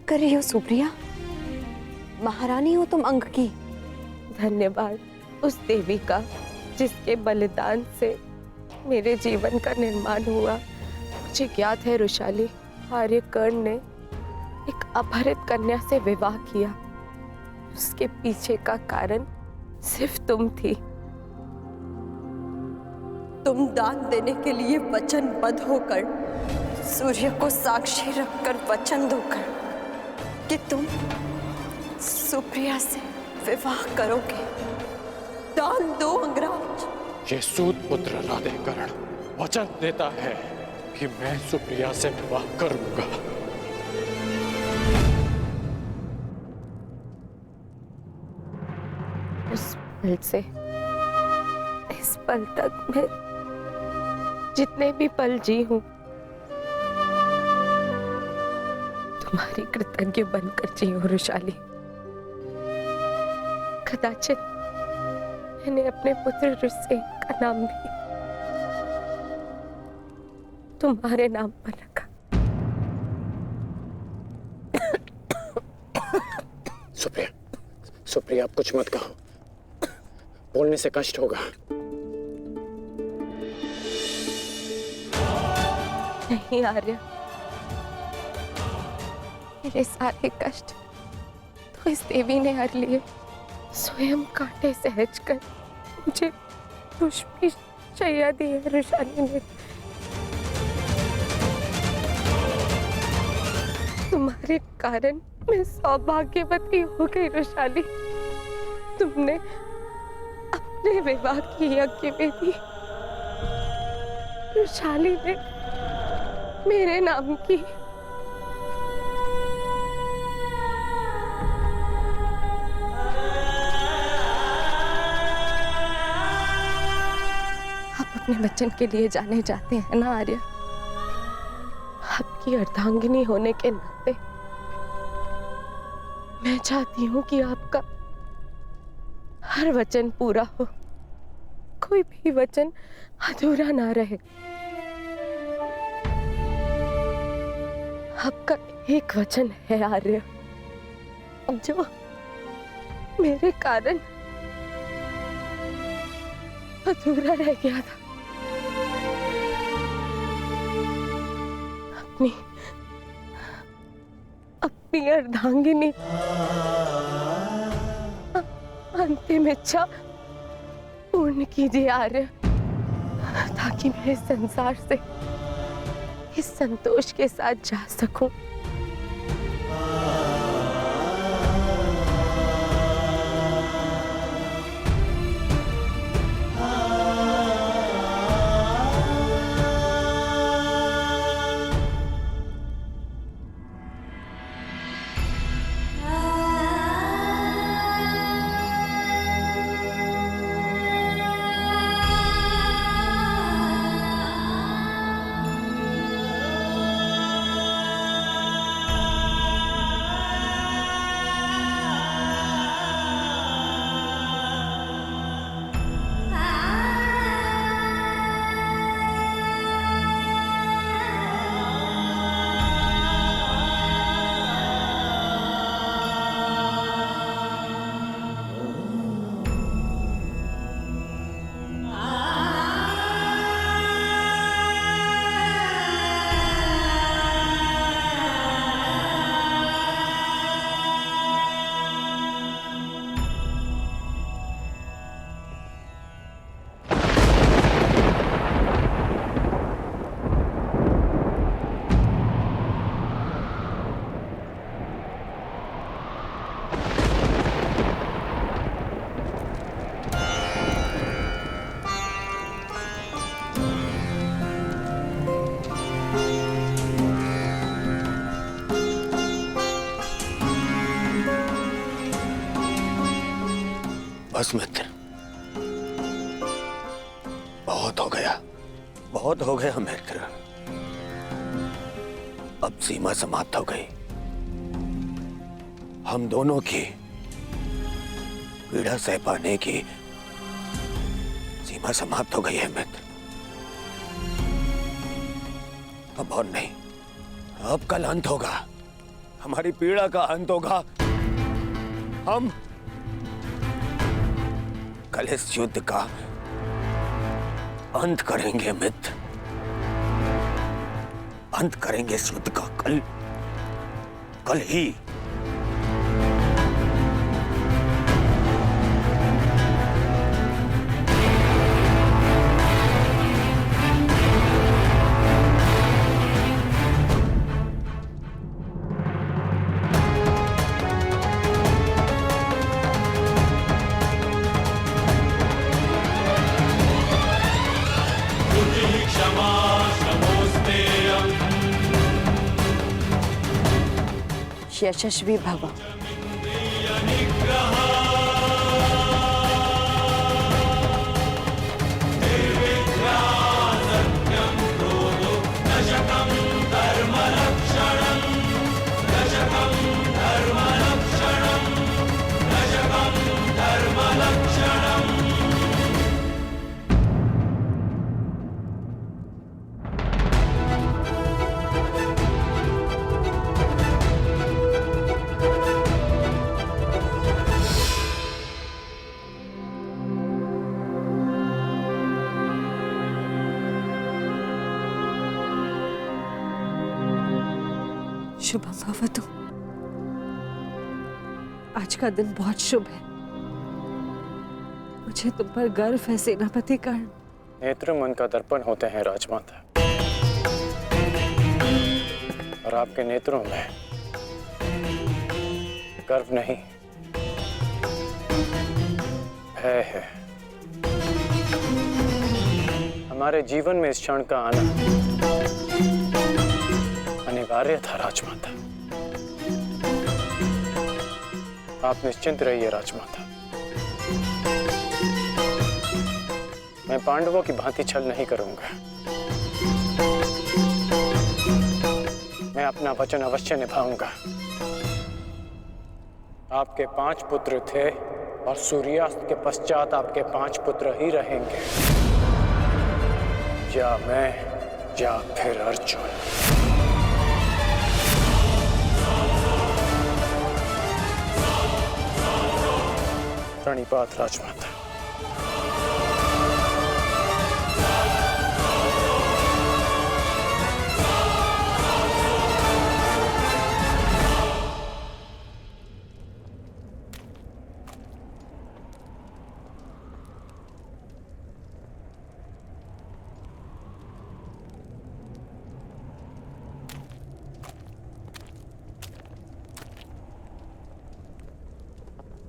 कर रही हो सुप्रिया? महारानी हो तुम अंक की। धन्यवाद उस देवी का जिसके बलिदान से मेरे जीवन का निर्माण हुआ। मुझे ज्ञात है रुशाली, आर्यकर्ण ने एक अपहरित कन्या से विवाह किया। उसके पीछे का कारण सिर्फ तुम थी। तुम दान देने के लिए वचनबद्ध होकर, सूर्य को साक्षी रखकर वचन दोकर कि तुम सुप्रिया से विवाह करोगे। दान दो अंगराज। ये सूत पुत्र राधेकर्ण वचन देता है कि मैं सुप्रिया से विवाह करूंगा। उस पल से इस पल तक मैं जितने भी पल जी हूं तुम्हारी कृतज्ञ बनकर जी हूं रुशाली। कदाचित मैंने अपने पुत्र ऋषि का नाम भी तुम्हारे नाम पर रखा। सुप्रिया, सुप्रिया आप कुछ मत कहो, बोलने से कष्ट होगा। नहीं आर्य, मेरे सारे कष्ट तो इस देवी ने हर लिए। स्वयं कांटे सहज कर मुझे पुष्पी शैया दी है रुशाली ने। तुम्हारे कारण मैं सौभाग्यवती हो गई रुशाली। तुमने अपने विवाह की यज्ञ वेदी रुशाली ने मेरे नाम की। आप अपने वचन के लिए जाने जाते हैं ना आर्य। आपकी अर्धांगिनी होने के नाते मैं चाहती हूं कि आपका हर वचन पूरा हो, कोई भी वचन अधूरा ना रहे। आपका एक वचन है आर्य जो मेरे कारण अधूरा रह गया था। अपनी अर्धांगिनी अंतिम इच्छा पूर्ण कीजिए आर्य, ताकि मैं इस संसार से इस संतोष के साथ जा सकूं। बस मित्र, बहुत हो गया मित्र। अब सीमा समाप्त हो गई। हम दोनों की पीड़ा सह पाने की सीमा समाप्त हो गई है मित्र। अब और नहीं, अब कल अंत होगा। हमारी पीड़ा का अंत होगा। हम कल इस युद्ध का अंत करेंगे मित्र, अंत करेंगे इस युद्ध का कल ही। यशस्वी भव। शुभम भवतु। आज का दिन बहुत शुभ है। मुझे तुम पर गर्व है सेनापति कर्ण। नेत्र मन का दर्पण होते हैं राजमाता, और आपके नेत्रों में गर्व नहीं, भय है। हमारे जीवन में इस क्षण का आना अनिवार्य था राजमाता। आप निश्चिंत रहिए राजमाता, मैं पांडवों की भांति छल नहीं करूंगा। मैं अपना वचन अवश्य निभाऊंगा। आपके 5 पुत्र थे और सूर्यास्त के पश्चात आपके 5 पुत्र ही रहेंगे, या मैं या फिर अर्जुन। प्रणिपात राजमाता।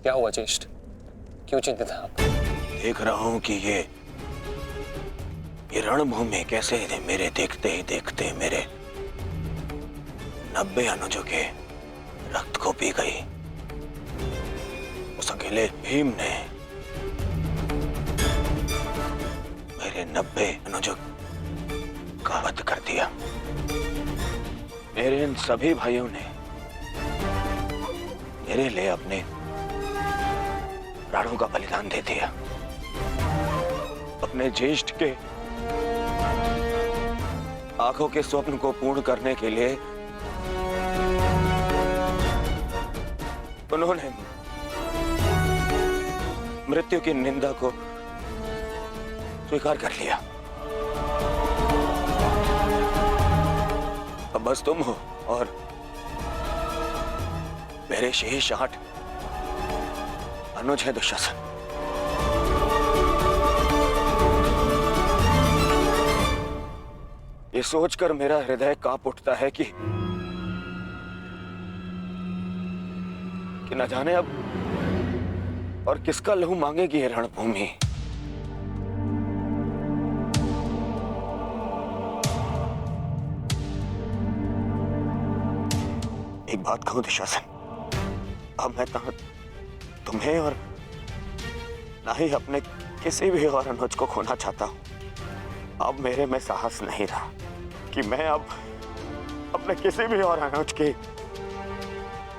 क्या हुआ ज्येष्ठ? क्यों चिंतित हैं आप? देख रहा हूं कि ये रणभूमि कैसे मेरे देखते ही देखते मेरे 90 अनुजों के रक्त को पी गई। उस अकेले भीम ने मेरे 90 अनुजों का वध कर दिया। मेरे इन सभी भाइयों ने मेरे लिए अपने प्राणों का बलिदान दे दिया। अपने ज्येष्ठ के आंखों के स्वप्न को पूर्ण करने के लिए उन्होंने मृत्यु की निंदा को स्वीकार कर लिया। अब बस तुम हो और मेरे शेष 8 अनुज है दुशासन। ये सोचकर मेरा हृदय कांप उठता है कि न जाने अब और किसका लहू मांगेगी ये रणभूमि। एक बात कहूं दुशासन, अब मैं तुम्हें और ना ही अपने किसी भी और अनुज को खोना चाहता हूं। अब मेरे में साहस नहीं रहा कि मैं अब अपने किसी भी और अनुज की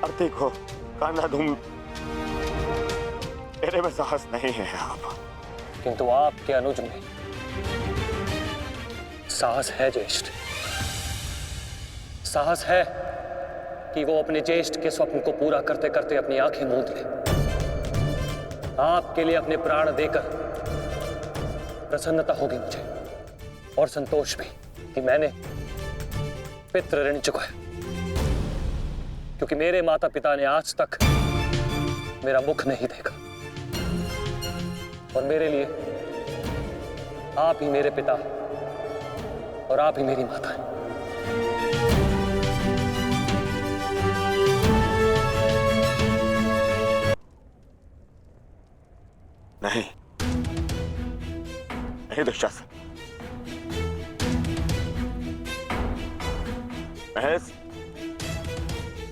अर्थी को कांधा दूं। मेरे में साहस नहीं है अब। किंतु आपके अनुज में साहस है ज्येष्ठ, साहस है। कि वो अपने ज्येष्ठ के स्वप्न को पूरा करते करते अपनी आंखें मूंद ले। आपके लिए अपने प्राण देकर प्रसन्नता होगी मुझे, और संतोष भी कि मैंने पितृ ऋण चुकाया, क्योंकि मेरे माता पिता ने आज तक मेरा मुख नहीं देखा, और मेरे लिए आप ही मेरे पिता और आप ही मेरी माता हैं। नहीं नहीं दुशासन, मैं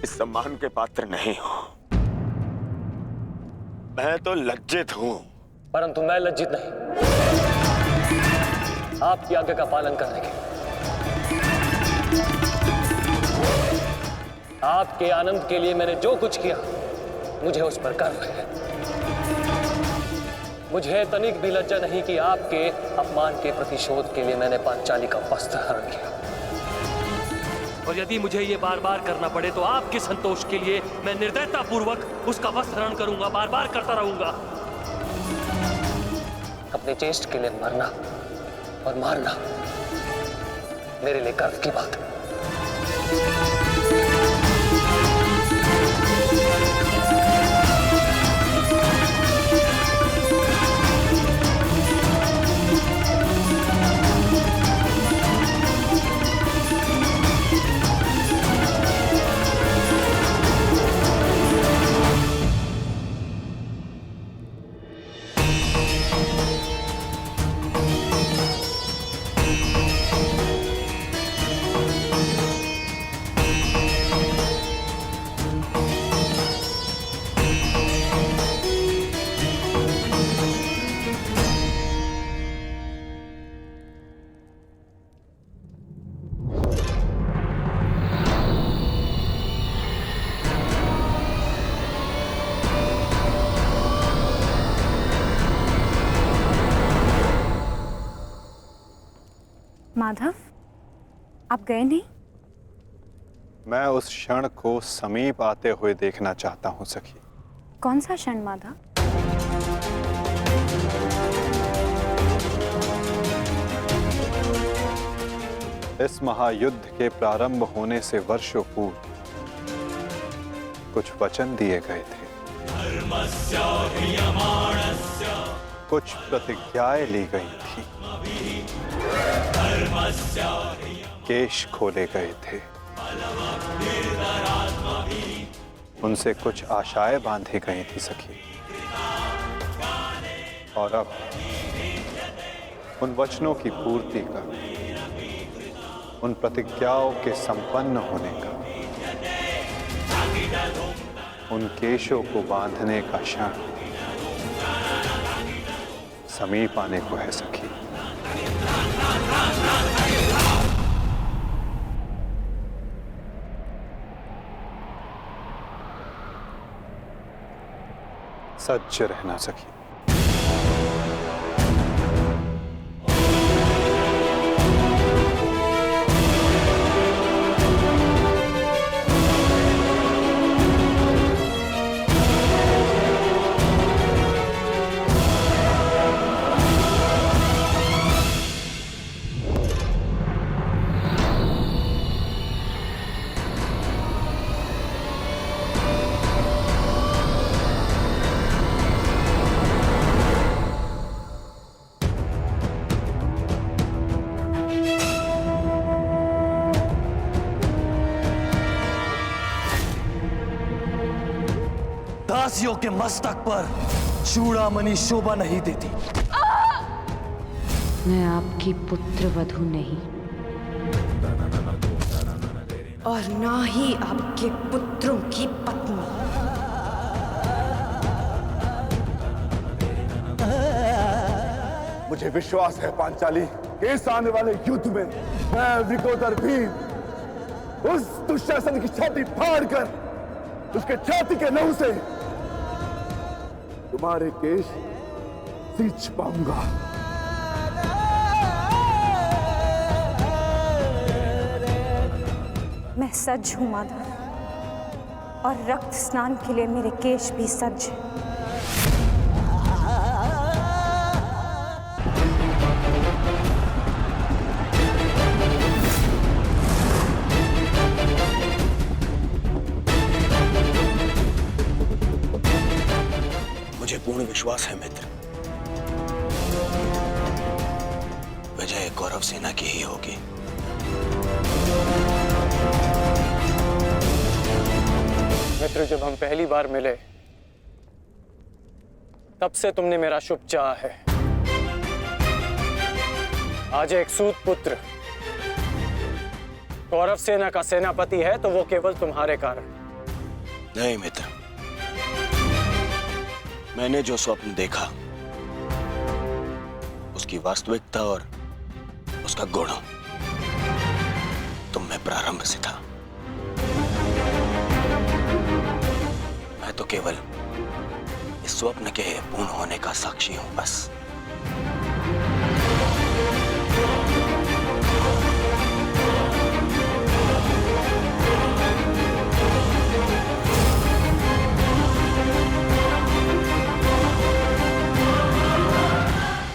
इस सम्मान के पात्र नहीं हूं। मैं तो लज्जित हूं। परंतु मैं लज्जित नहीं, आपकी आज्ञा का पालन करने के, आपके आनंद के लिए मैंने जो कुछ किया मुझे उस पर गर्व है। मुझे तनिक भी लज्जा नहीं कि आपके अपमान के प्रतिशोध के लिए मैंने पांचाली का वस्त्र हरण किया, और यदि मुझे ये बार बार करना पड़े तो आपके संतोष के लिए मैं निर्दयता पूर्वक उसका वस्त्र हरण करूंगा, बार बार करता रहूंगा। अपने ज्येष्ठ के लिए मरना और मारना मेरे लिए गर्व की बात है। माधव, आप गए नहीं? मैं उस क्षण को समीप आते हुए देखना चाहता हूं सखी। कौन सा क्षण माधव? इस महायुद्ध के प्रारंभ होने से वर्षों पूर्व कुछ वचन दिए गए थे, कुछ प्रतिज्ञाएं ली गई थी, केश खोले गए थे, उनसे कुछ आशाएं बांधी गई थी सखी। और अब उन वचनों की पूर्ति का, उन प्रतिज्ञाओं के संपन्न होने का, उन केशों को बांधने का क्षण समीप आने को है सखी। सज्ज रहना सखी। दासियों के मस्तक पर चूड़ामणि शोभा नहीं देती। मैं आपकी पुत्र वधू नहीं, और ना ही आपके पुत्रों की पत्नी। मुझे विश्वास है पांचाली कि इस आने वाले युद्ध में मैं विकोदर भीम उस दुशासन की छाती फाड़कर उसके छाती के लहू से तुम्हारे केश सींच पाऊंगा। मैं सज्ज हूं माधव, और रक्त स्नान के लिए मेरे केश भी सज्ज हैं। मुझे पूर्ण विश्वास है मित्र, विजय कौरव सेना की ही होगी। मित्र, जब हम पहली बार मिले तब से तुमने मेरा शुभ चाहा है। आज एक सूत पुत्र कौरव सेना का सेनापति है तो वो केवल तुम्हारे कारण। नहीं मित्र, मैंने जो स्वप्न देखा उसकी वास्तविकता और उसका गुण तुम में प्रारंभ से था। मैं तो केवल इस स्वप्न के पूर्ण होने का साक्षी हूं बस।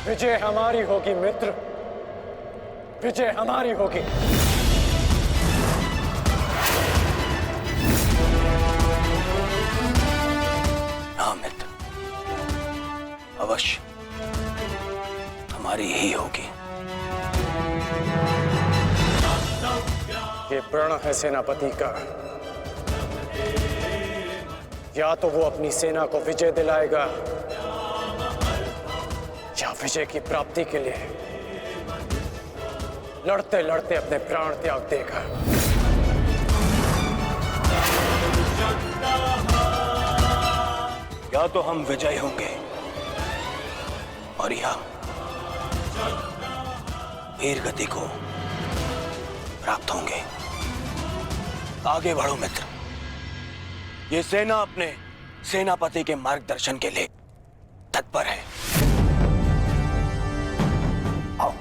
विजय हमारी होगी मित्र, विजय हमारी होगी। हाँ मित्र, अवश्य हमारी ही होगी। ये प्रण है सेनापति का, या तो वो अपनी सेना को विजय दिलाएगा या विजय की प्राप्ति के लिए लड़ते लड़ते अपने प्राण त्याग देगा। या तो हम विजय होंगे और या वीर गति को प्राप्त होंगे। आगे बढ़ो मित्र, ये सेना अपने सेनापति के मार्गदर्शन के लिए तत्पर है। आओ।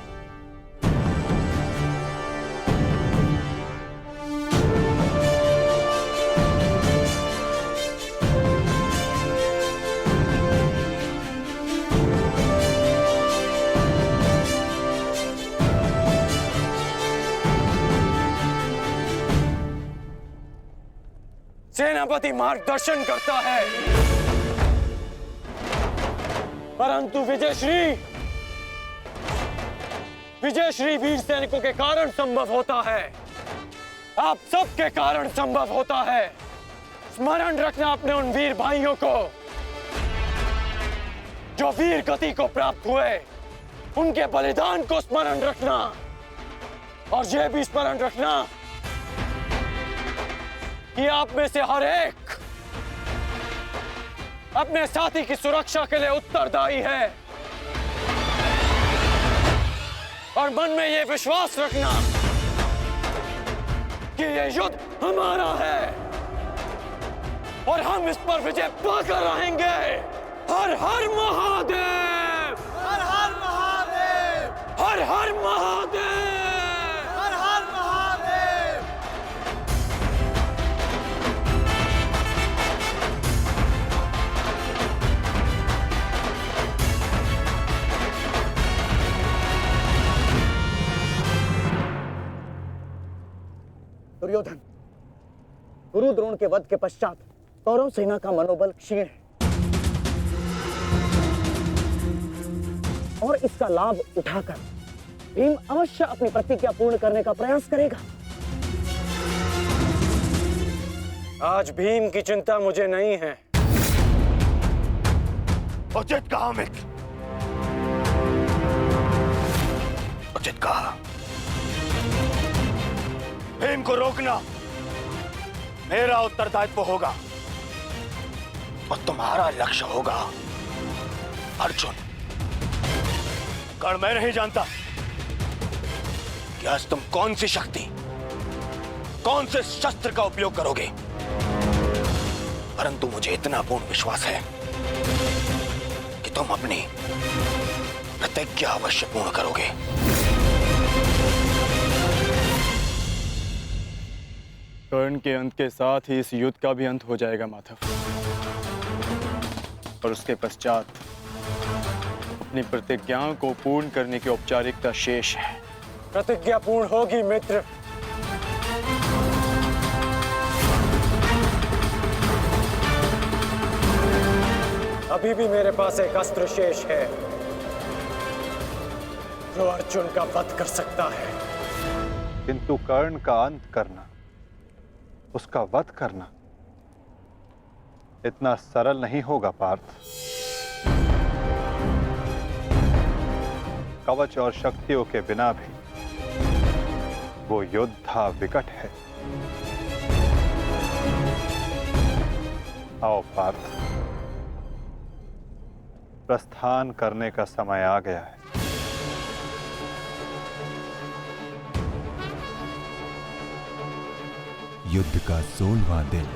सेनापति मार्गदर्शन करता है, परंतु विजयश्री वीर सैनिकों के कारण संभव होता है। आप सबके कारण संभव होता है। स्मरण रखना अपने उन वीर भाइयों को जो वीर गति को प्राप्त हुए, उनके बलिदान को स्मरण रखना, और यह भी स्मरण रखना कि आप में से हर एक अपने साथी की सुरक्षा के लिए उत्तरदायी है। और मन में यह विश्वास रखना कि यह युद्ध हमारा है और हम इस पर विजय पाकर रहेंगे। हर हर महादेव, हर हर महादेव, हर हर महादेव, हर हर महादेव। दुर्योधन, गुरु द्रोण के वध के पश्चात कौरव सेना का मनोबल क्षीण है और इसका लाभ उठाकर भीम अवश्य अपनी प्रतिज्ञा पूर्ण करने का प्रयास करेगा। आज भीम की चिंता मुझे नहीं है। उचित कहा मित्र, उचित कहा। भीम को रोकना मेरा उत्तरदायित्व होगा और तुम्हारा लक्ष्य होगा अर्जुन। कारण मैं नहीं जानता कि आज तुम कौन सी शक्ति, कौन से शस्त्र का उपयोग करोगे, परंतु मुझे इतना पूर्ण विश्वास है कि तुम अपनी प्रतिज्ञा अवश्य पूर्ण करोगे। कर्ण के अंत के साथ ही इस युद्ध का भी अंत हो जाएगा माधव। और उसके पश्चात अपनी प्रतिज्ञाओं को पूर्ण करने की औपचारिकता शेष है। प्रतिज्ञा पूर्ण होगी मित्र। अभी भी मेरे पास एक अस्त्र शेष है जो अर्जुन का वध कर सकता है। किंतु कर्ण का अंत करना, उसका वध करना इतना सरल नहीं होगा पार्थ। कवच और शक्तियों के बिना भी वो योद्धा विकट है। आओ पार्थ, प्रस्थान करने का समय आ गया है। युद्ध का 16वां दिन।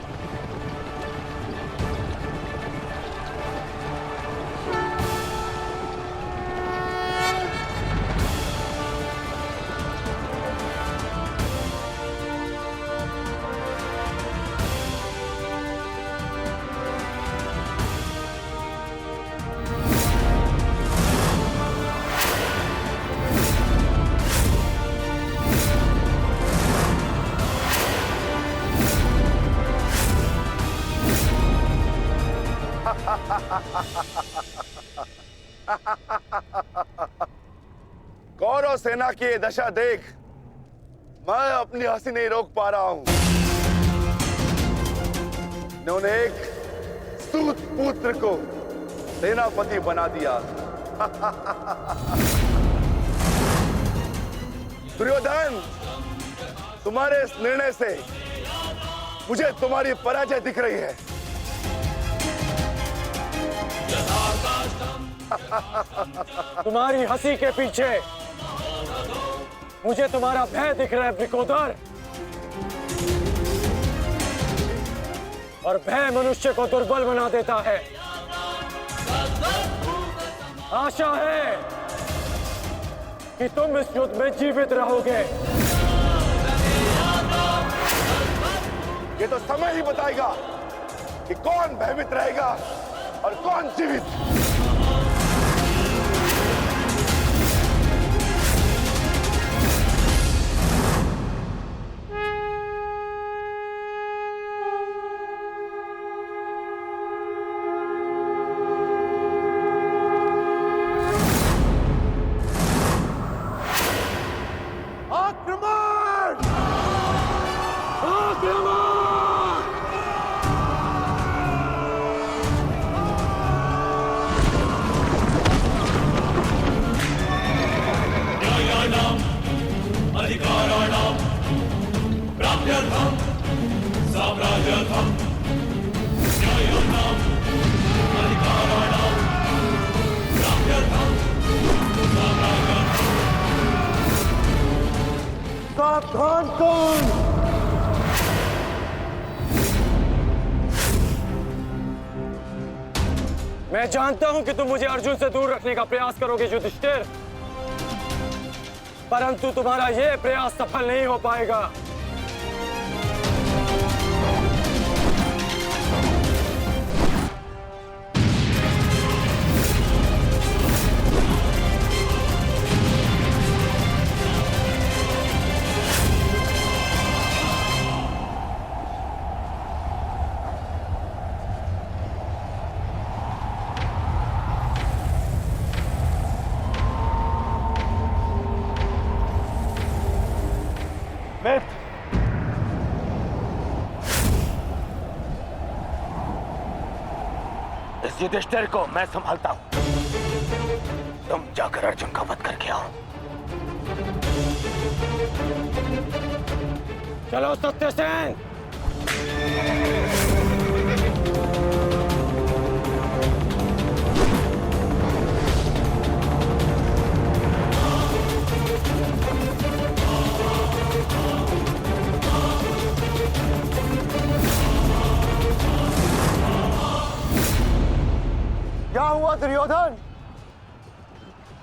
कौरव सेना की ये दशा देख मैं अपनी हंसी नहीं रोक पा रहा हूं। इन्होंने एक सूत पुत्र को सेनापति बना दिया। दुर्योधन, तुम्हारे इस निर्णय से मुझे तुम्हारी पराजय दिख रही है। तुम्हारी हंसी के पीछे मुझे तुम्हारा भय दिख रहा है वृकोदर। और भय मनुष्य को दुर्बल बना देता है। आशा है कि तुम इस युद्ध में जीवित रहोगे। ये तो समय ही बताएगा कि कौन भयभीत रहेगा और कौन जीवित। सावधान कौन? मैं जानता हूं कि तुम मुझे अर्जुन से दूर रखने का प्रयास करोगे युधिष्ठिर, परंतु तुम्हारा यह प्रयास सफल नहीं हो पाएगा। इस युधिष्ठिर को मैं संभालता हूं। तुम जाकर अर्जुन का वध करके आओ। चलो सत्यसेन। क्या हुआ दुर्योधन?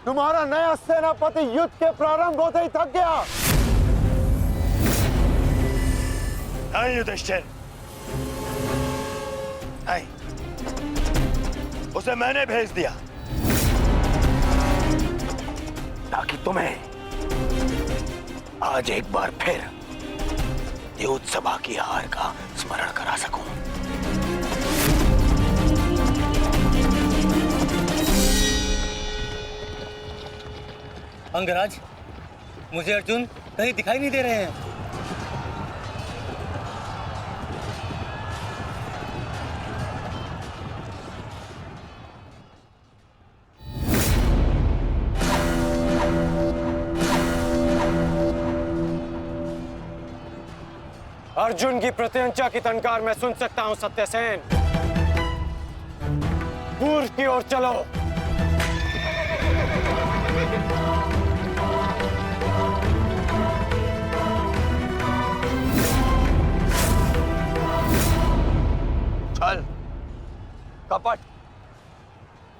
तुम्हारा नया सेनापति युद्ध के प्रारंभ होते ही थक गया। नहीं युधिष्ठिर, नहीं, उसे मैंने भेज दिया ताकि तुम्हें आज एक बार फिर युद्ध सभा की हार का स्मरण करा सकूं। अंगराज, मुझे अर्जुन कहीं दिखाई नहीं दे रहे हैं। अर्जुन की प्रत्यंचा की टंकार मैं सुन सकता हूं सत्यसेन। पूर्व की ओर चलो। छल, कपट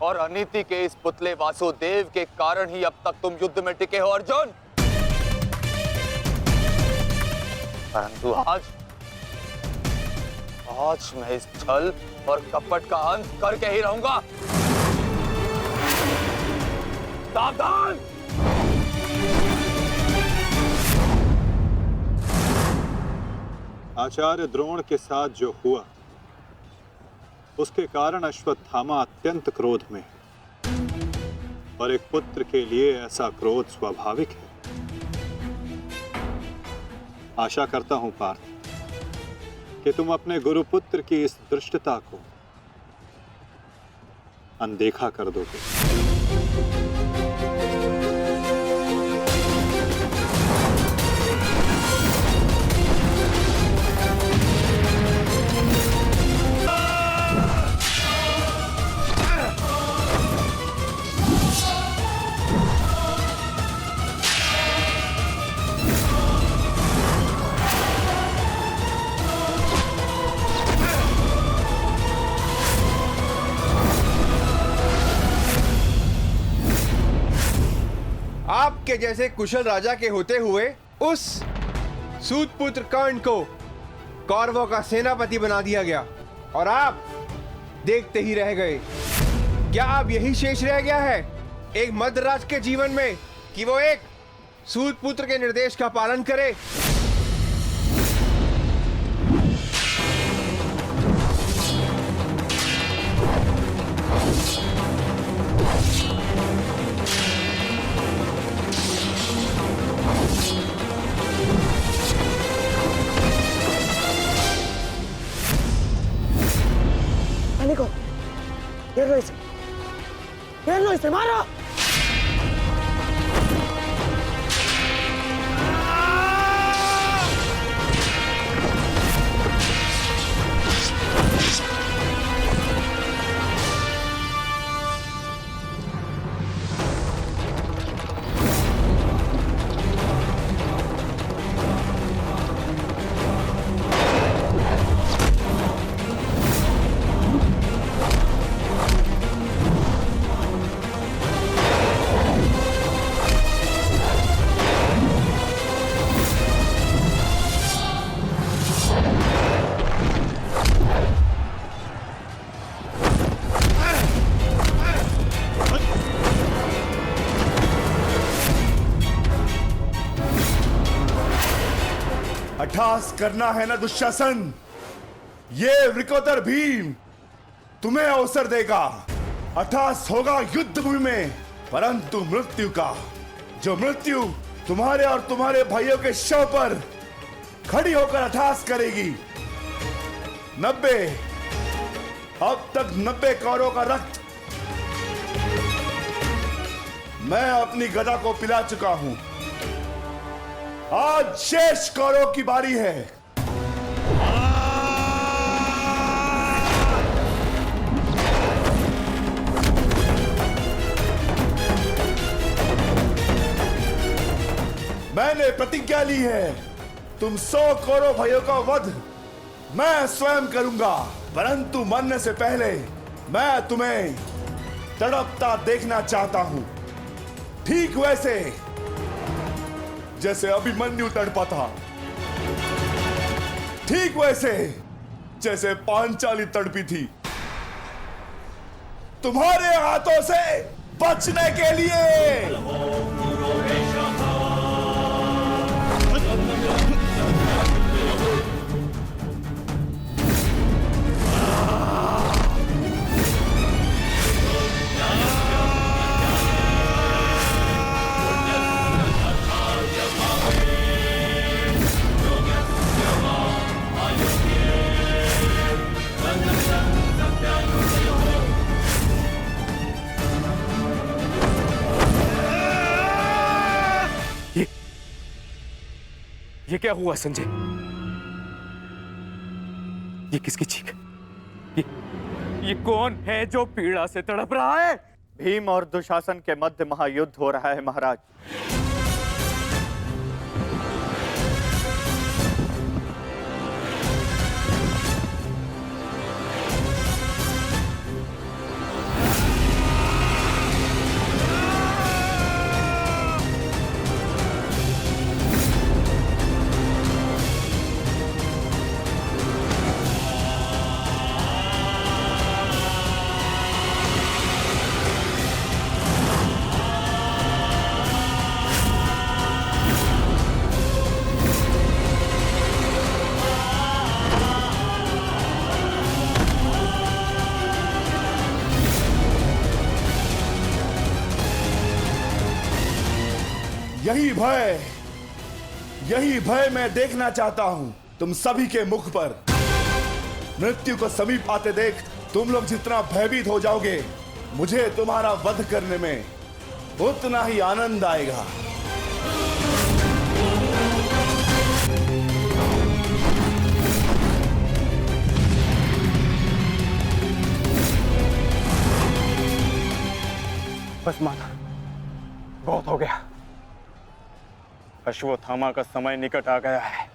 और अनीति के इस पुतले वासुदेव के कारण ही अब तक तुम युद्ध में टिके हो अर्जुन। परंतु आज मैं इस छल और कपट का अंत करके ही रहूंगा। सावधान! आचार्य द्रोण के साथ जो हुआ उसके कारण अश्वत्थामा अत्यंत क्रोध में है। और एक पुत्र के लिए ऐसा क्रोध स्वाभाविक है। आशा करता हूं पार्थ कि तुम अपने गुरुपुत्र की इस धृष्टता को अनदेखा कर दोगे। आपके जैसे कुशल राजा के होते हुए उस सूतपुत्र कर्ण को कौरवों का सेनापति बना दिया गया और आप देखते ही रह गए। क्या अब यही शेष रह गया है एक मध्यराज के जीवन में कि वो एक सूतपुत्र के निर्देश का पालन करे? घेर लो इसे, मारो। अट्ठास करना है ना दुशासन, ये वृकोदर भीम तुम्हें अवसर देगा। अट्ठास होगा युद्ध भूमि में, परंतु मृत्यु का, जो मृत्यु तुम्हारे और तुम्हारे भाइयों के शव पर खड़ी होकर अट्ठास करेगी। 90 अब तक 90 कौरवों का रक्त मैं अपनी गदा को पिला चुका हूं। आज शेष कौरवों की बारी है। मैंने प्रतिज्ञा ली है, तुम 100 कौरव भाइयों का वध मैं स्वयं करूंगा, परंतु मरने से पहले मैं तुम्हें तड़पता देखना चाहता हूं, ठीक वैसे जैसे अभिमन्यु तड़पा था। ठीक वैसे जैसे पांचाली तड़पी थी, तुम्हारे हाथों से बचने के लिए। ये क्या हुआ संजय? ये किसकी चीख? ये कौन है जो पीड़ा से तड़प रहा है? भीम और दुशासन के मध्य महायुद्ध हो रहा है महाराज। यही भय मैं देखना चाहता हूं तुम सभी के मुख पर। मृत्यु को समीप आते देख तुम लोग जितना भयभीत हो जाओगे, मुझे तुम्हारा वध करने में उतना ही आनंद आएगा। बस माता, बहुत हो गया। अश्वत्थामा का समय निकट आ गया है।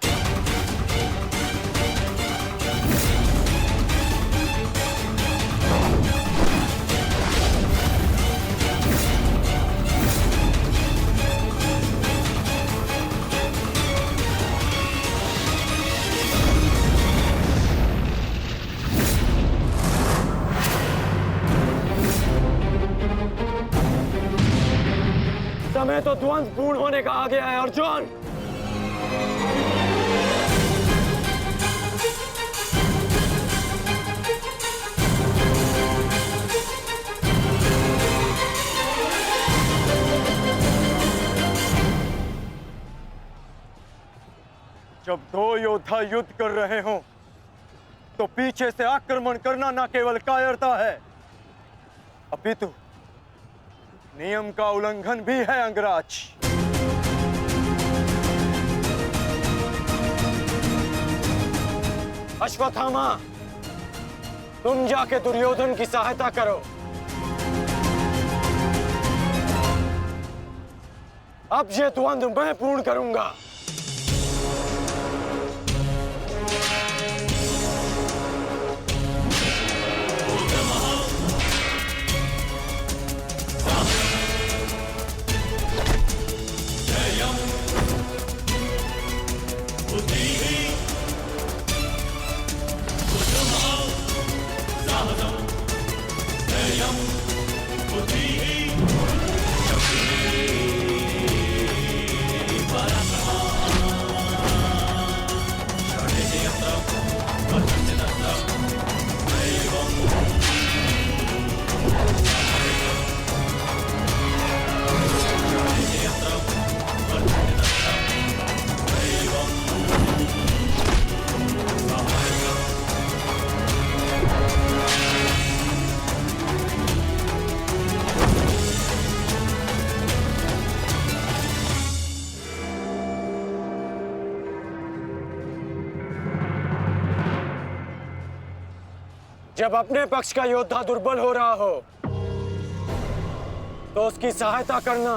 समय तो ध्वंस पूर्ण होने का आ गया है अर्जुन। जब दो योद्धा युद्ध कर रहे हों, तो पीछे से आक्रमण करना न केवल कायरता है, अपितु नियम का उल्लंघन भी है अंगराज। अश्वत्थामा, तुम जाके दुर्योधन की सहायता करो। अब ये द्वंद्व मैं पूर्ण करूंगा। जब अपने पक्ष का योद्धा दुर्बल हो रहा हो तो उसकी सहायता करना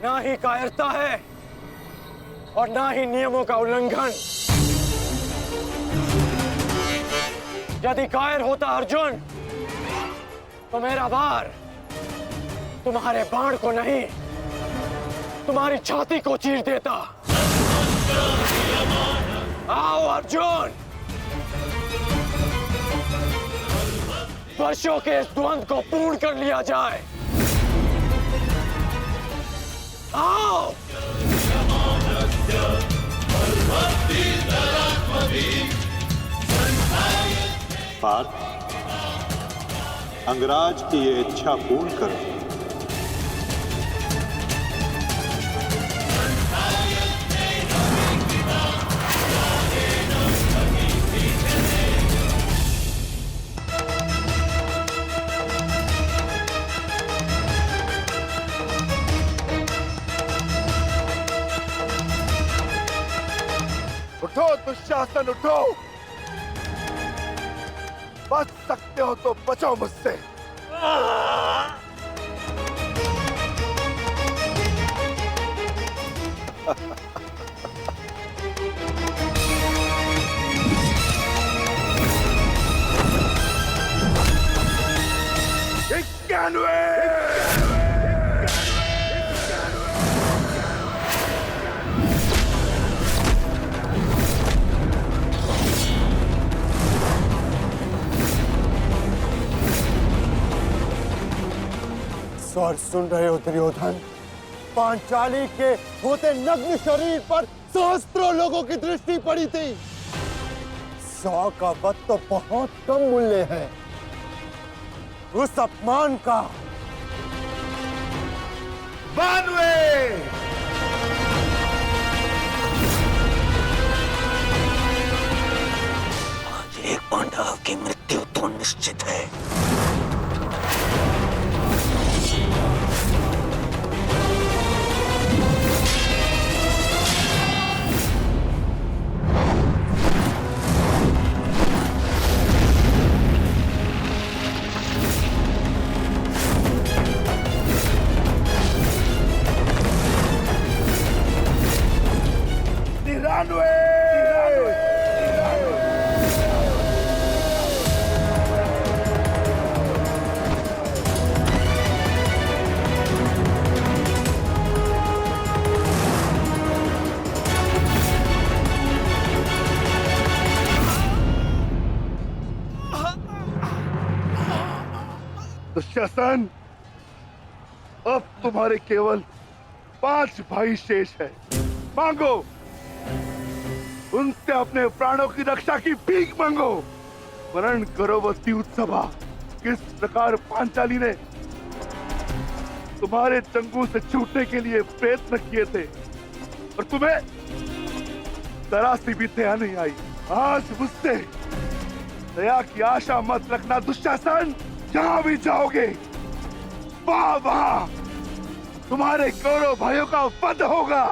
ना ही कायरता है और ना ही नियमों का उल्लंघन। यदि कायर होता अर्जुन तो मेरा वार तुम्हारे बाण को नहीं, तुम्हारी छाती को चीर देता। आओ अर्जुन, वर्षों के इस द्वंद्व को पूर्ण कर लिया जाए। आओ। पार्थ, अंगराज की ये इच्छा पूर्ण करो। उठो दुशासन, उठो। बच सकते हो तो बचो मुझसे। स्वर सुन रहे हो दुर्योधन? पांचाली के होते नग्न शरीर पर सहस्त्रों लोगों की दृष्टि पड़ी थी। 100 का वध तो बहुत कम मूल्य है। उस अपमान का आज एक पांडव की मृत्यु तो निश्चित है। दुशासन, अब तुम्हारे केवल 5 भाई शेष है। मांगो, उनसे अपने प्राणों की रक्षा की भीख मांगो। वर्ण करो वो उत्सवा, किस प्रकार पांचाली ने तुम्हारे चंगू से छूटने के लिए प्रयत्न किए थे और तुम्हें जरा सी भी दया नहीं आई। आज मुझसे दया की आशा मत रखना दुशासन। जहां भी जाओगे वहां तुम्हारे कौरव भाइयों का वध होगा।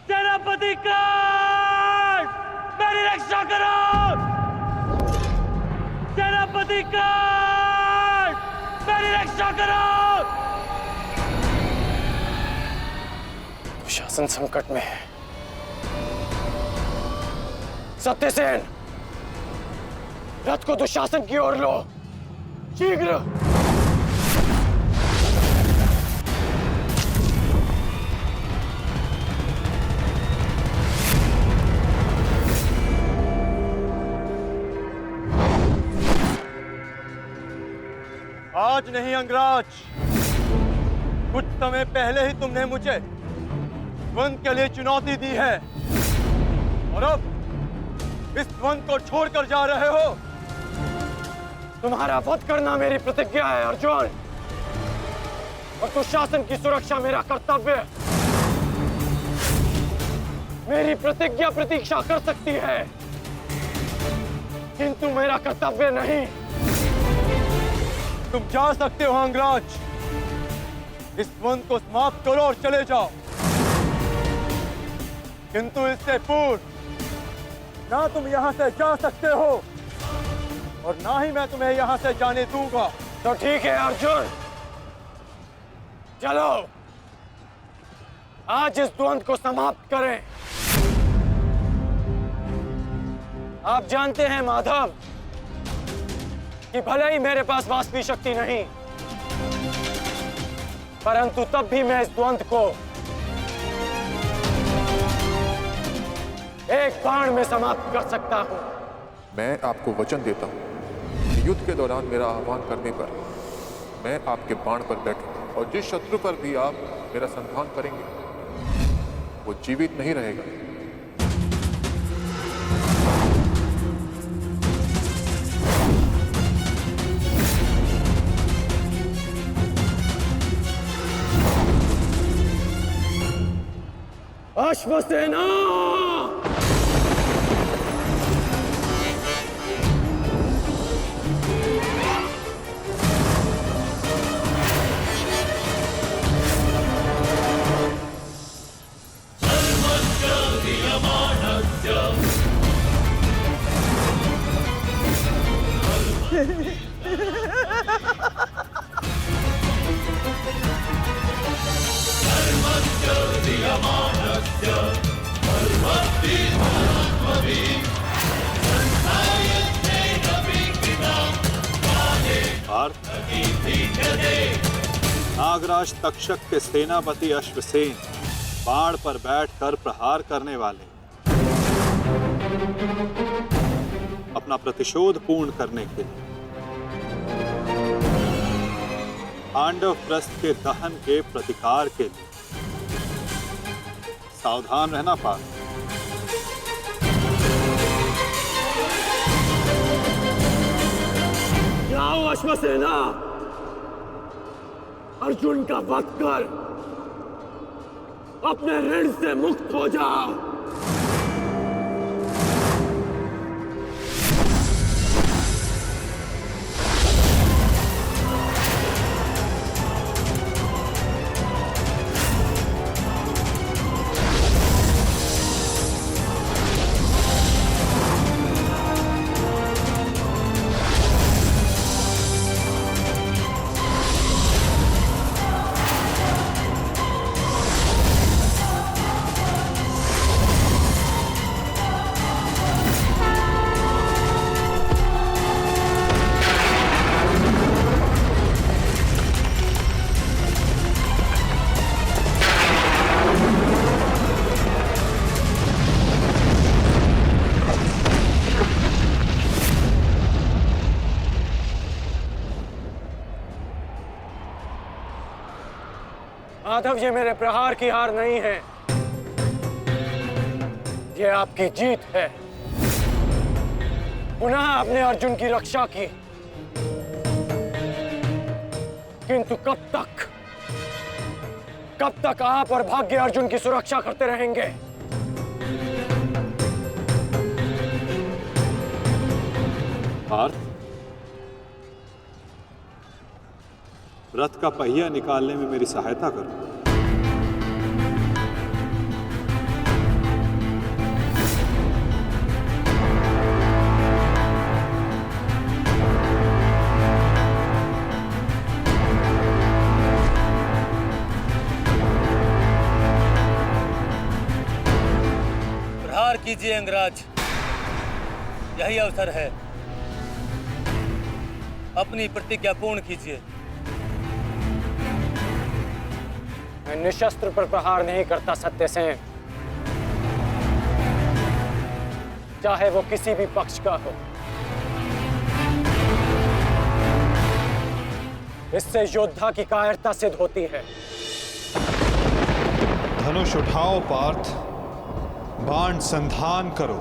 सेनापति कांड, मेरी रक्षा करो। सेनापति कांड, मेरी रक्षा करो। शासन संकट में है। सत्यसेन, रथ को दुशासन की ओर लो, शीघ्र। आज नहीं अंगराज, कुछ समय पहले ही तुमने मुझे द्वंद्व के लिए चुनौती दी है और अब इस द्वंद्व को छोड़कर जा रहे हो। तुम्हारा वध करना मेरी प्रतिज्ञा है अर्जुन, और दुशासन की सुरक्षा मेरा कर्तव्य है। मेरी प्रतिज्ञा प्रतीक्षा कर सकती है, किंतु मेरा कर्तव्य नहीं। तुम जा सकते हो अंगराज, इस द्वंद्व को समाप्त करो और चले जाओ। किंतु इससे पूर्व ना तुम यहां से जा सकते हो और ना ही मैं तुम्हें यहां से जाने दूंगा। तो ठीक है अर्जुन, चलो आज इस द्वंद्व को समाप्त करें। आप जानते हैं माधव कि भले ही मेरे पास वास्तविक शक्ति नहीं, परंतु तब भी मैं इस द्वंद्व को एक बाण में समाप्त कर सकता हूं। मैं आपको वचन देता हूं कि युद्ध के दौरान मेरा आह्वान करने पर मैं आपके बाण पर बैठूंगा और जिस शत्रु पर भी आप मेरा संधान करेंगे वो जीवित नहीं रहेगा। अश्वसेना नागराज तक्षक के सेनापति अश्वसेन बाण पर बैठकर प्रहार करने वाले अपना प्रतिशोध पूर्ण करने के लिए पांडव प्रस्थ के दहन के प्रतिकार के लिए सावधान रहना पार्थ। जाओ अश्वसेना, अर्जुन का वध कर अपने ऋण से मुक्त हो जाओ। माधव, ये मेरे प्रहार की हार नहीं है, ये आपकी जीत है। पुनः आपने अर्जुन की रक्षा की, किंतु कब तक आप और भाग्य अर्जुन की सुरक्षा करते रहेंगे? पार्थ, रथ का पहिया निकालने में मेरी सहायता करो। प्रहार कीजिए अंगराज, यही अवसर है। अपनी प्रतिज्ञा पूर्ण कीजिए। मैं निशस्त्र पर प्रहार नहीं करता सत्यसेन, चाहे वो किसी भी पक्ष का हो। इससे योद्धा की कायरता सिद्ध होती है। धनुष उठाओ पार्थ, बाण संधान करो।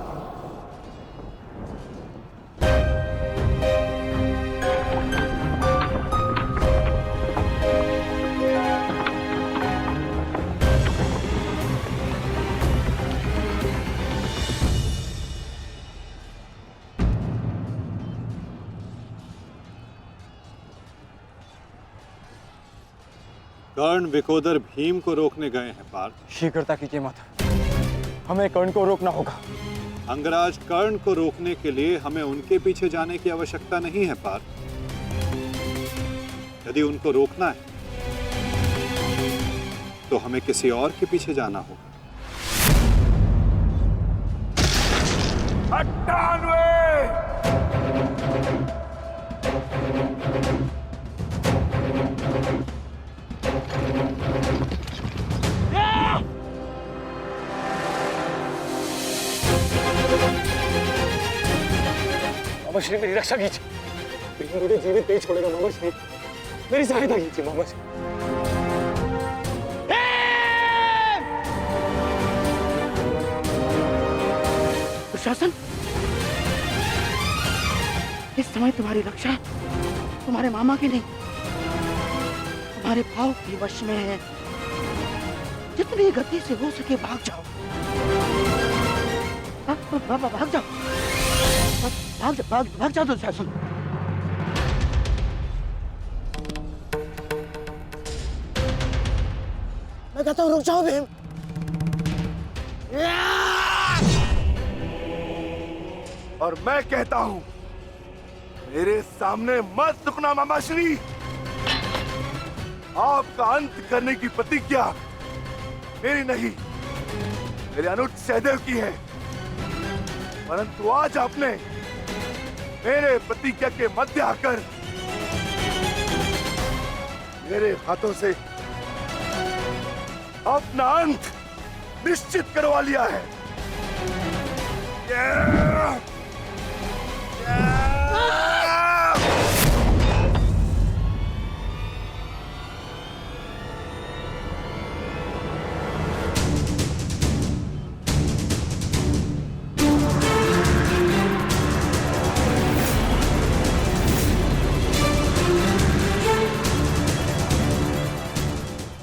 कर्ण विकोदर भीम को रोकने गए हैं पार्थ। शीघ्रता कीजिए माता, हमें कर्ण को रोकना होगा। अंगराज कर्ण को रोकने के लिए हमें उनके पीछे जाने की आवश्यकता नहीं है पार्थ। यदि उनको रोकना है तो हमें किसी और के पीछे जाना होगा। 98! मामा श्री मेरी रक्षा कीजिए, मुझे जीवित नहीं छोड़ेगा मामा श्री, मेरी सहायता कीजिए मामा श्री। दुशासन, इस समय तुम्हारी रक्षा तुम्हारे मामा की नहीं, तुम्हारे भाव के वश में है। जितनी गति से हो सके भाग जाओ, भाग जाओ, भाग जाओ दुशासन। मैं कहता हूँ रुक जाओ भीम। और मैं कहता हूं मेरे सामने मत रुकना मामाश्री। आपका अंत करने की प्रतिज्ञा मेरी नहीं, मेरे अनुज सहदेव की है। परंतु आज आपने मेरे प्रतिज्ञा के मध्य आकर मेरे हाथों से अपना अंत निश्चित करवा लिया है।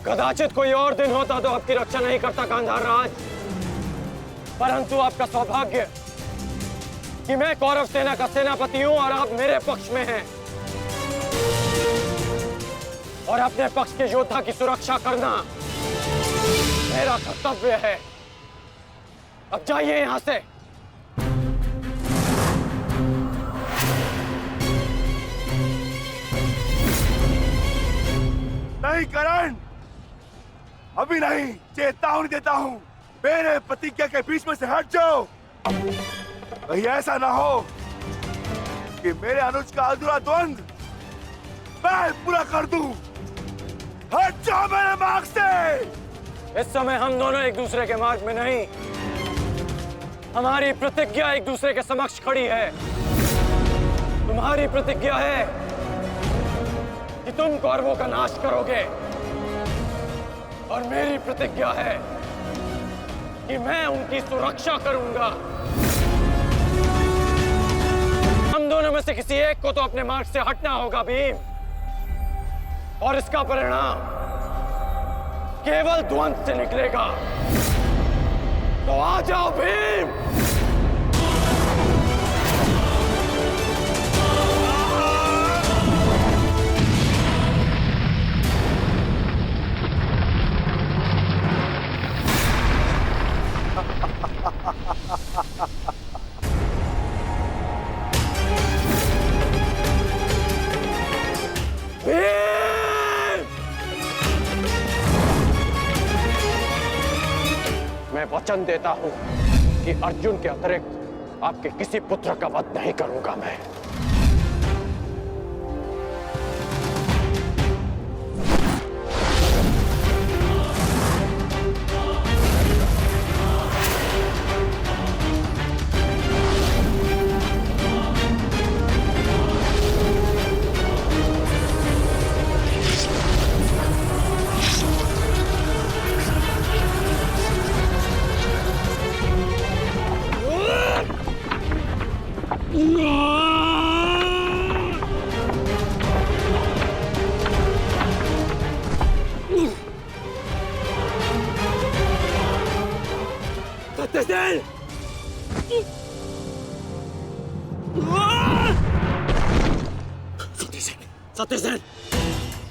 कदाचित कोई और दिन होता तो आपकी रक्षा नहीं करता गांधार राज, परंतु आपका सौभाग्य कि मैं कौरव सेना का सेनापति हूं और आप मेरे पक्ष में हैं, और अपने पक्ष के योद्धा की सुरक्षा करना मेरा कर्तव्य है। अब जाइए यहां से। नहीं करण, अभी नहीं, चेतावनी देता हूं, मेरे प्रतिज्ञा के बीच में से हट जाओ। कहीं ऐसा ना हो कि मेरे अनुज का अधूरा द्वंद मैं पूरा कर दूं। हट जाओ मेरे मार्ग से। इस समय हम दोनों एक दूसरे के मार्ग में नहीं, हमारी प्रतिज्ञा एक दूसरे के समक्ष खड़ी है। तुम्हारी प्रतिज्ञा है कि तुम कौरवों का नाश करोगे, और मेरी प्रतिज्ञा है कि मैं उनकी सुरक्षा करूंगा। हम दोनों में से किसी एक को तो अपने मार्ग से हटना होगा भीम, और इसका परिणाम केवल द्वंद से निकलेगा। तो आ जाओ भीम। मैं वचन देता हूं कि अर्जुन के अतिरिक्त आपके किसी पुत्र का वध नहीं करूंगा मैं।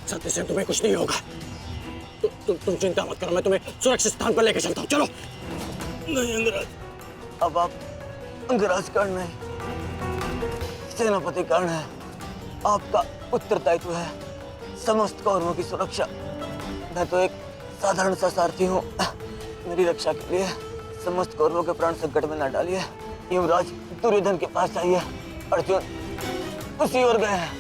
सत्यसेन, तुम्हें कुछ नहीं होगा। तुम चिंता मत करो, मैं तुम्हें सुरक्षित स्थान पर लेकर चलता हूं। चलो। नहीं अंगराज, अब आप अंगराज कर्ण नहीं, सेनापति कर्ण है। आपका उत्तरदायित्व है समस्त कौरवों की सुरक्षा। मैं तो एक साधारण सा सारथी हूँ। मेरी रक्षा के लिए समस्त कौरवों के प्राण संकट में न डालिए। युवराज दुर्योधन के पास जाइए, अर्जुन उसी ओर गए हैं।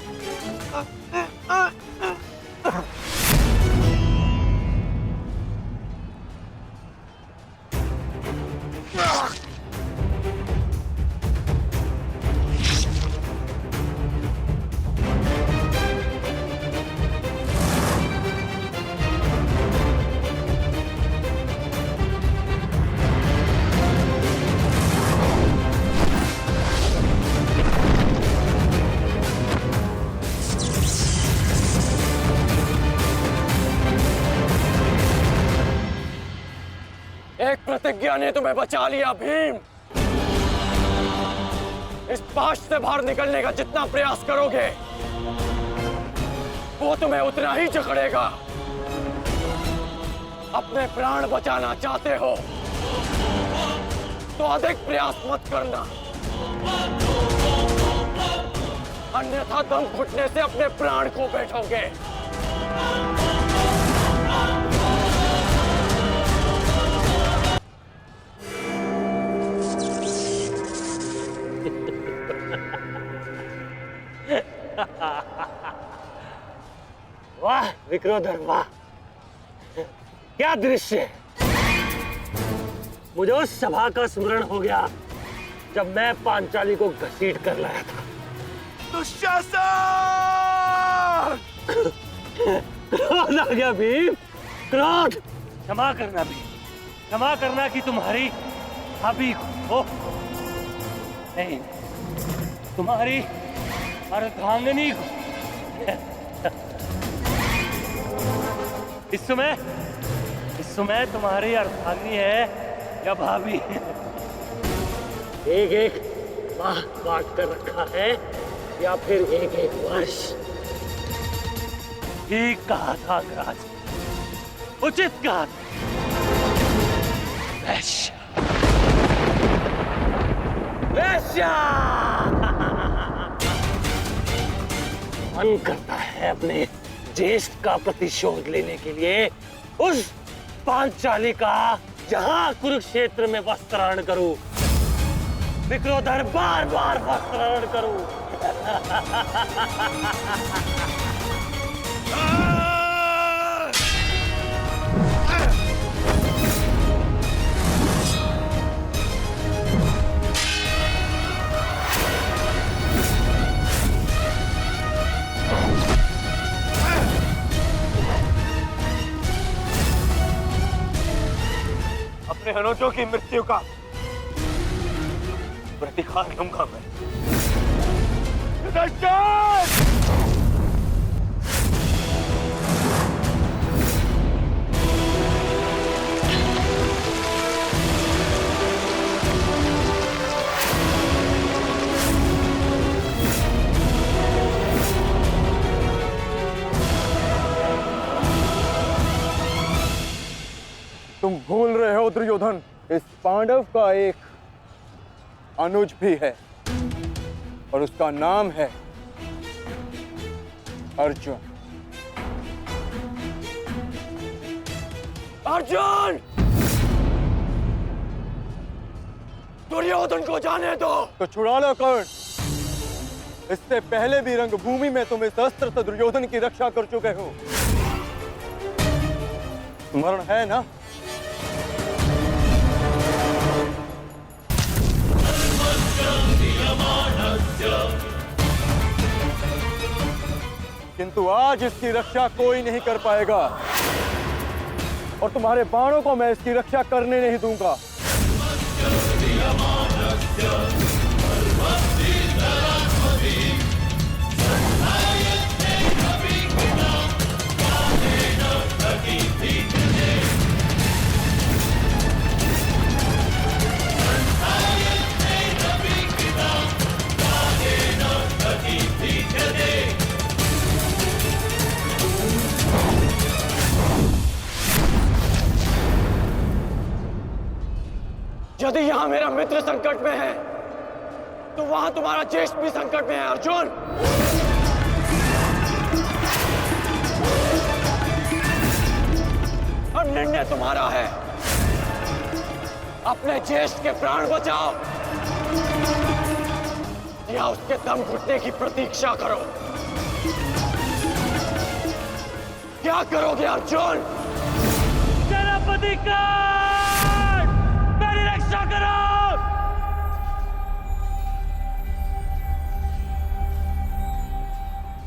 एक प्रतिज्ञा ने तुम्हें बचा लिया भीम। इस पाश से बाहर निकलने का जितना प्रयास करोगे वो तुम्हें उतना ही जकड़ेगा। अपने प्राण बचाना चाहते हो तो अधिक प्रयास मत करना, अन्यथा दम घुटने से अपने प्राण खो बैठोगे। वाह विक्रोधर वाह, क्या दृश्य है। मुझे उस सभा का स्मरण हो गया जब मैं पांचाली को घसीट कर लाया था। दुशासन! क्रोध आ गया भीम, क्रोध। क्षमा करना भीम, क्षमा करना कि तुम्हारी भाभी को नहीं, तुम्हारी अर्धांगिनी को। इस समय तुम्हारी अर्धांगिनी है या भाभी? एक एक माह बांट कर रखा है या फिर एक एक वर्ष? ठीक कहा था अंगराज, उचित कहा था। वैश्या मन करता है अपने ज्येष्ठ का प्रतिशोध लेने के लिए उस पांचाली का जहां कुरुक्षेत्र में वस्त्राहरण करूं, विक्रोधर बार बार वस्त्राहरण करूं। अपने अनुजों की मृत्यु का प्रतिकार लूंगा मैं। तुम भूल रहे हो दुर्योधन, इस पांडव का एक अनुज भी है और उसका नाम है अर्जुन। अर्जुन! दुर्योधन को जाने दो। तो छुड़ा लो कर्ण। इससे पहले भी रंगभूमि में तुम इस अस्त्र से दुर्योधन की रक्षा कर चुके हो, स्मरण है ना? किंतु आज इसकी रक्षा कोई नहीं कर पाएगा और तुम्हारे बाणों को मैं इसकी रक्षा करने नहीं दूंगा। यदि यहाँ मेरा मित्र संकट में है तो वहां तुम्हारा ज्येष्ठ भी संकट में है अर्जुन। अब निर्णय तुम्हारा है, अपने ज्येष्ठ के प्राण बचाओ या उसके दम घुटने की प्रतीक्षा करो। क्या करोगे अर्जुन? सेनापति कर्ण, मेरी रक्षा करो।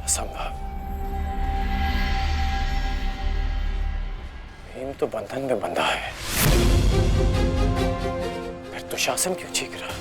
असंभव। भीम तो बंधन में बंधा है, फिर दुशासन क्यों चीख रहा है?